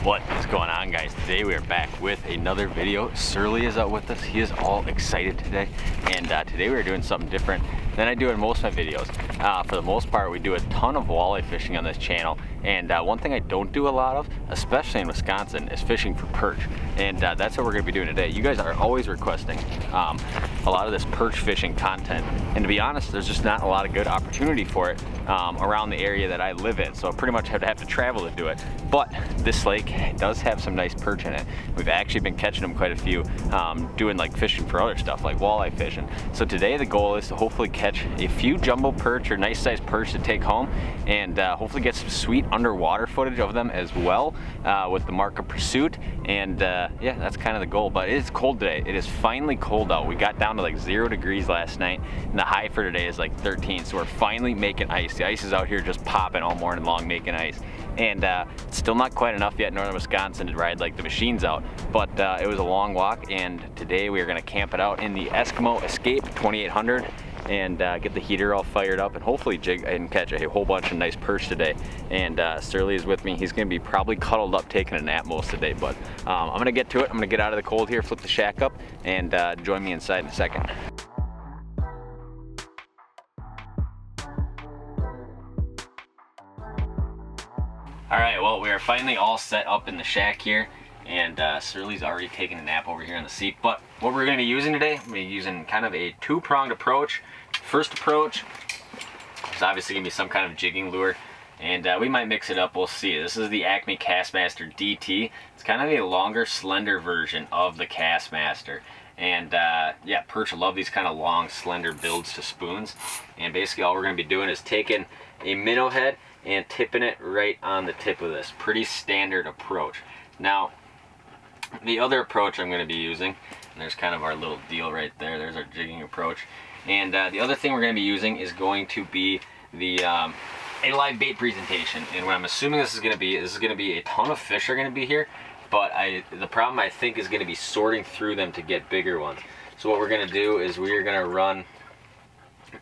What is going on, guys? Today we are back with another video. Surly is out with us. He is all excited today, and today we are doing something different than I do in most of my videos. For the most part, we do a ton of walleye fishing on this channel, and one thing I don't do a lot of, especially in Wisconsin, is fishing for perch, and that's what we're going to be doing today. You guys are always requesting a lot of this perch fishing content, and to be honest, there's just not a lot of good opportunity for it around the area that I live in, so I pretty much have to travel to do it. But this lake does have some nice perch in it. We've actually been catching them quite a few, doing like fishing for other stuff like walleye fishing. So today the goal is to hopefully catch a few jumbo perch or nice sized perch to take home, and hopefully get some sweet underwater footage of them as well with the mark of pursuit. And yeah, that's kind of the goal. But it is cold today. It is finally cold out. We got down to like 0 degrees last night, and the high for today is like 13. So we're finally making ice. The ice is out here just popping all morning long making ice. And it's still not quite enough yet in northern Wisconsin to ride like the machines out, but it was a long walk, and today we are going to camp it out in the Eskimo Escape 2800 and get the heater all fired up and hopefully jig and catch a whole bunch of nice perch today. And Surly is with me. He's going to be probably cuddled up taking a nap most of the day, but I'm going to get to it. I'm going to get out of the cold here, flip the shack up, and join me inside in a second. All right, well, we are finally all set up in the shack here, and Surly's already taking a nap over here on the seat. But what we're going to be using today, I'm going to be using kind of a two-pronged approach. First approach is obviously going to be some kind of jigging lure, and we might mix it up, we'll see. This is the Acme Castmaster DT. It's kind of a longer, slender version of the Castmaster. And yeah, perch love these kind of long, slender builds to spoons. And basically all we're going to be doing is taking a minnow head and tipping it right on the tip of this. Pretty standard approach. Now, the other approach I'm going to be using, and there's kind of our little deal right there, there's our jigging approach. And the other thing we're going to be using is going to be the a live bait presentation. And what I'm assuming this is going to be a ton of fish are going to be here, but the problem I think is going to be sorting through them to get bigger ones. So what we're going to do is we're going to run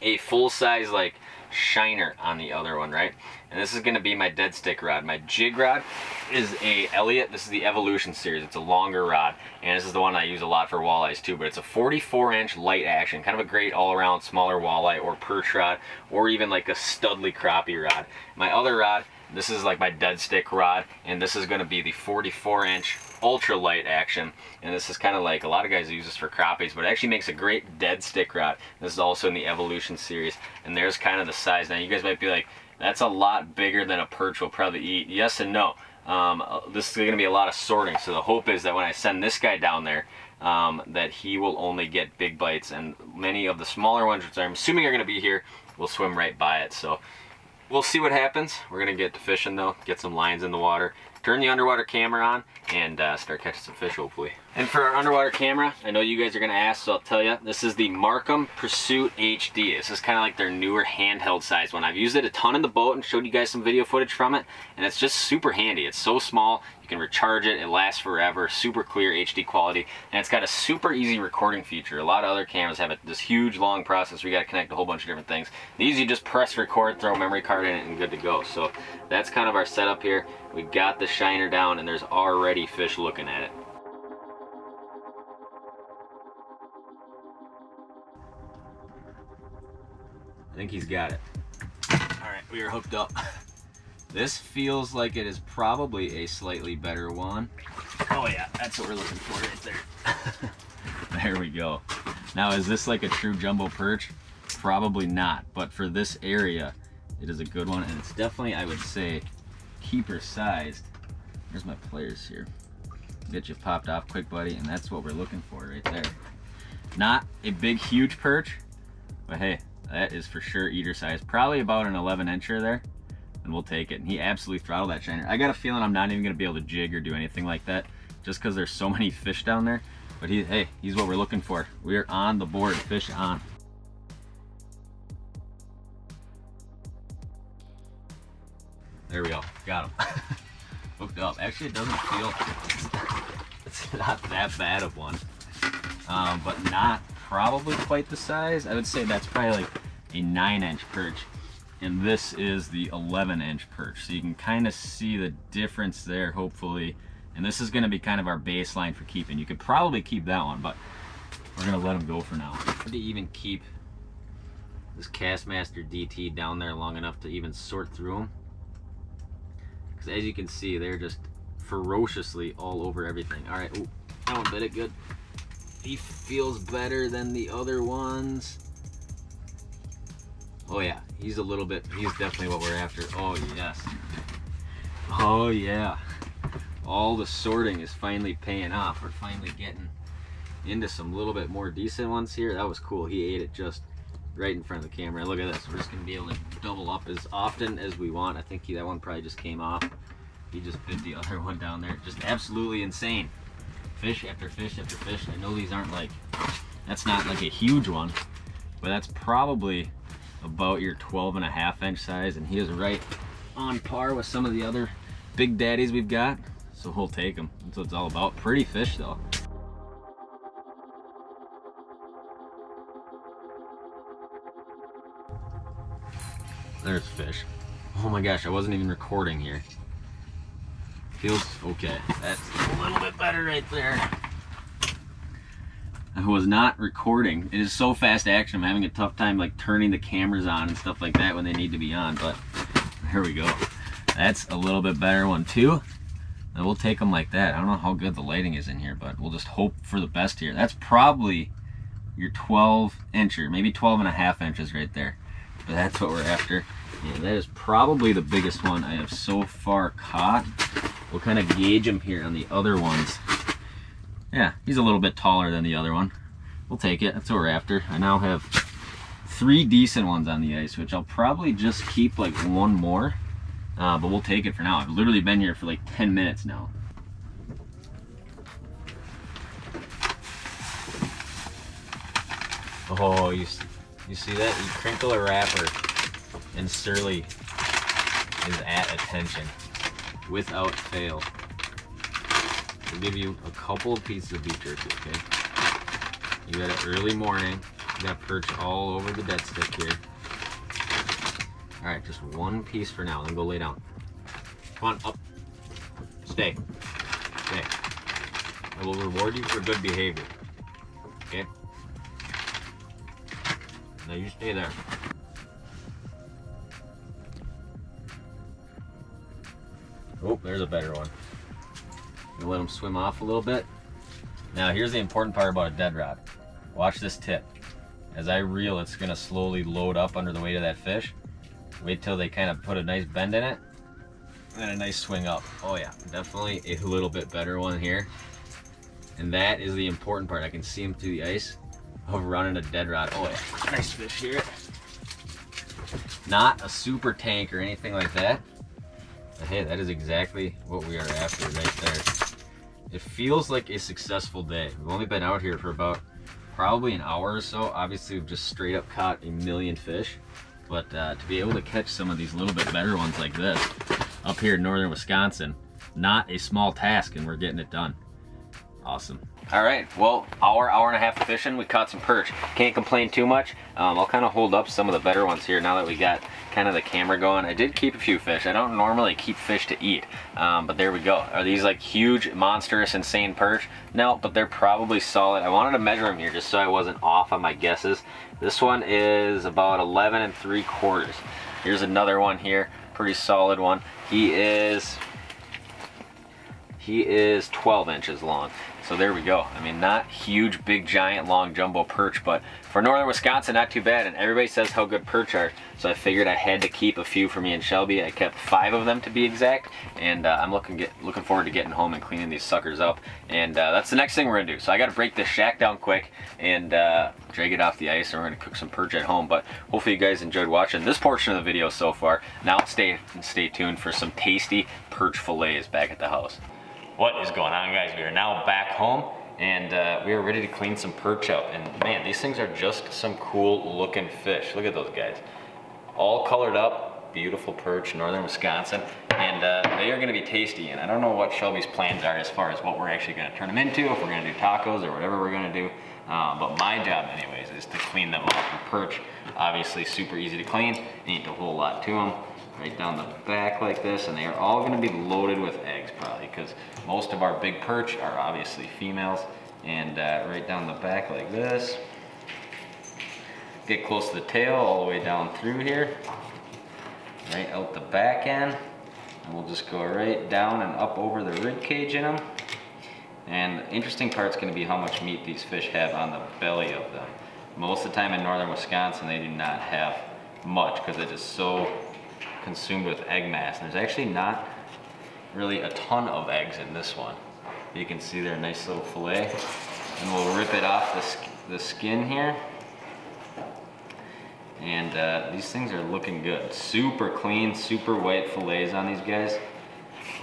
a full-size like shiner on the other one, right? And this is going to be my dead stick rod. My jig rod is a Elliott. This is the Evolution series. It's a longer rod, and this is the one I use a lot for walleyes too, but it's a 44-inch light action, kind of a great all-around smaller walleye or perch rod, or even like a studly crappie rod. My other rod, this is like my dead stick rod, and this is going to be the 44-inch ultra light action, and this is kind of like a lot of guys use this for crappies, but it actually makes a great dead stick rod. This is also in the Evolution series, and there's kind of the size. Now you guys might be like, that's a lot bigger than a perch will probably eat. Yes and no. This is going to be a lot of sorting, so the hope is that when I send this guy down there, that he will only get big bites, and many of the smaller ones, which I'm assuming are going to be here, will swim right by it. So we'll see what happens. We're going to get to fishing though, get some lines in the water, turn the underwater camera on, and start catching some fish hopefully. And for our underwater camera, I know you guys are going to ask, so I'll tell you, this is the Markham Pursuit HD. This is kind of like their newer handheld size one. I've used it a ton in the boat and showed you guys some video footage from it, and it's just super handy. It's so small, you can recharge it, it lasts forever, super clear HD quality, and it's got a super easy recording feature. A lot of other cameras have this huge long process where you got to connect a whole bunch of different things. These you just press record, throw a memory card in it, and good to go. So that's kind of our setup here. We got the shiner down, and there's already fish looking at it. I think he's got it. All right, we are hooked up. This feels like it is probably a slightly better one. Oh yeah, that's what we're looking for right there. There we go. Now, is this like a true jumbo perch? Probably not, but for this area, it is a good one, and it's definitely, I would say, keeper sized. Here's my pliers here. Get you popped off quick, buddy, and that's what we're looking for right there. Not a big, huge perch, but hey, that is for sure eater size. Probably about an 11-incher there, and we'll take it. And he absolutely throttled that shiner. I got a feeling I'm not even gonna be able to jig or do anything like that, just because there's so many fish down there. But hey, he's what we're looking for. We are on the board, fish on. There we go, got him. Hooked up. Actually, it doesn't feel, it's not that bad of one, but not probably quite the size. I would say that's probably like a 9-inch perch, and this is the 11-inch perch. So you can kind of see the difference there, hopefully, And this is gonna be kind of our baseline for keeping. You could probably keep that one, but we're gonna let them go for now. Hard to even keep this Castmaster DT down there long enough to even sort through them. Because as you can see, they're just ferociously all over everything. All right, oh, that one bit it good. He feels better than the other ones. Oh yeah, he's definitely what we're after. Oh yes. Oh yeah. All the sorting is finally paying off. We're finally getting into some little bit more decent ones here. That was cool. He ate it just right in front of the camera. Look at this. We're just gonna be able to double up as often as we want. I think that one probably just came off. He just bit the other one down there. Just absolutely insane. Fish after fish after fish. I know these aren't like, that's not like a huge one, but that's probably about your 12.5 inch size, and he is right on par with some of the other big daddies we've got. So we'll take them. That's what it's all about. Pretty fish though. There's fish. Oh my gosh, I wasn't even recording here. Feels okay. That's a little bit better right there. I was not recording. It is so fast action. I'm having a tough time like turning the cameras on and stuff like that when they need to be on, but here we go. That's a little bit better one too. And we'll take them like that. I don't know how good the lighting is in here, but we'll just hope for the best here. That's probably your 12 incher, maybe 12.5 inches right there. But that's what we're after. Yeah, that is probably the biggest one I have so far caught. We'll kind of gauge him here on the other ones. Yeah, he's a little bit taller than the other one. We'll take it. That's what we're after. I now have 3 decent ones on the ice, which I'll probably just keep like one more. But we'll take it for now. I've literally been here for like 10 minutes now. Oh, you see that? You crinkle a wrapper and Surly is at attention without fail. We'll give you a couple of pieces of beef jerky, okay? You had it early morning. You got perch all over the dead stick here. All right, just one piece for now, then go lay down. Come on, up. Stay. Stay. I will reward you for good behavior. Okay? Now you stay there. Oh, there's a better one. You let them swim off a little bit. Now here's the important part about a dead rod. Watch this tip. As I reel, it's gonna slowly load up under the weight of that fish. Wait till they kind of put a nice bend in it, and a nice swing up. Oh yeah, definitely a little bit better one here. And that is the important part. I can see him through the ice of running a dead rod. Oh yeah, nice fish here. Not a super tank or anything like that. But hey, that is exactly what we are after right there. It feels like a successful day. We've only been out here for about probably an hour or so. Obviously we've just straight up caught a million fish. But to be able to catch some of these little bit better ones like this up here in northern Wisconsin, not a small task, and we're getting it done. Awesome. All right, well, hour and a half of fishing, we caught some perch. Can't complain too much. I'll kind of hold up some of the better ones here now that we got kind of the camera going. I did keep a few fish. I don't normally keep fish to eat, but there we go. Are these like huge, monstrous, insane perch? No, but they're probably solid. I wanted to measure them here just so I wasn't off on my guesses. This one is about 11 3/4. Here's another one here, pretty solid one. He is 12 inches long. So there we go. I mean, not huge, big, giant, long jumbo perch, but for northern Wisconsin, not too bad. And everybody says how good perch are, so I figured I had to keep a few for me and Shelby. I kept 5 of them to be exact, and I'm looking forward to getting home and cleaning these suckers up. And that's the next thing we're gonna do. So I got to break this shack down quick and drag it off the ice, and we're gonna cook some perch at home. But hopefully you guys enjoyed watching this portion of the video so far. Now stay tuned for some tasty perch fillets back at the house. What is going on, guys? We are now back home, and we are ready to clean some perch up. And man, these things are just some cool looking fish. Look at those guys. All colored up, beautiful perch, northern Wisconsin, and they are gonna be tasty. And I don't know what Shelby's plans are as far as what we're actually gonna turn them into, if we're gonna do tacos or whatever we're gonna do. But my job anyways is to clean them up. And perch, obviously super easy to clean. Ain't a whole lot to them. Right down the back like this, and they are all gonna be loaded with eggs probably, because most of our big perch are obviously females. And right down the back like this. Get close to the tail all the way down through here. Right out the back end. And we'll just go right down and up over the rib cage in them. And the interesting part's going to be how much meat these fish have on the belly of them. Most of the time in northern Wisconsin they do not have much because they're just so consumed with egg mass. And there's actually not really a ton of eggs in this one. You can see their nice little fillet. And we'll rip it off the skin here. And these things are looking good. Super clean, super white fillets on these guys.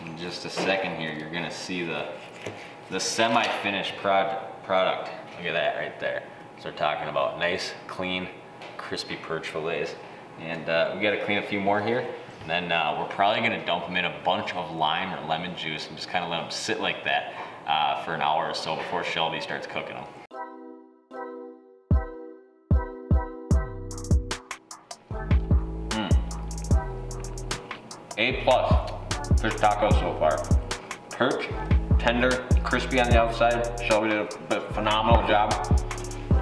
In just a second here, you're gonna see the semi-finished product. Look at that right there. So we're talking about nice, clean, crispy perch fillets. And we gotta clean a few more here. And then we're probably gonna dump them in a bunch of lime or lemon juice and just kind of let them sit like that for an hour or so before Shelby starts cooking them. A+ fish tacos so far. Perch, tender, crispy on the outside. Shelby did a phenomenal job.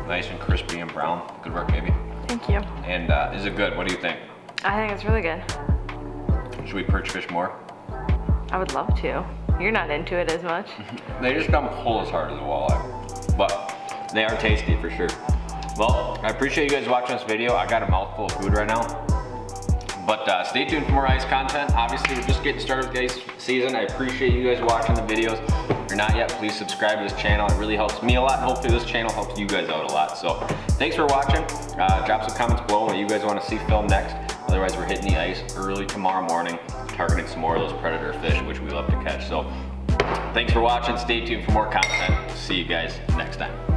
Nice and crispy and brown. Good work, baby. Thank you. And is it good? What do you think? I think it's really good. Should we perch fish more? I would love to. You're not into it as much. They just don't pull as hard as a walleye, but they are tasty for sure. Well, I appreciate you guys watching this video. I got a mouthful of food right now. But stay tuned for more ice content. Obviously, we're just getting started with ice season. I appreciate you guys watching the videos. If you're not yet, please subscribe to this channel. It really helps me a lot, and hopefully this channel helps you guys out a lot. So thanks for watching. Drop some comments below what you guys want to see filmed next. Otherwise, we're hitting the ice early tomorrow morning, targeting some more of those predator fish, which we love to catch. So thanks for watching. Stay tuned for more content. See you guys next time.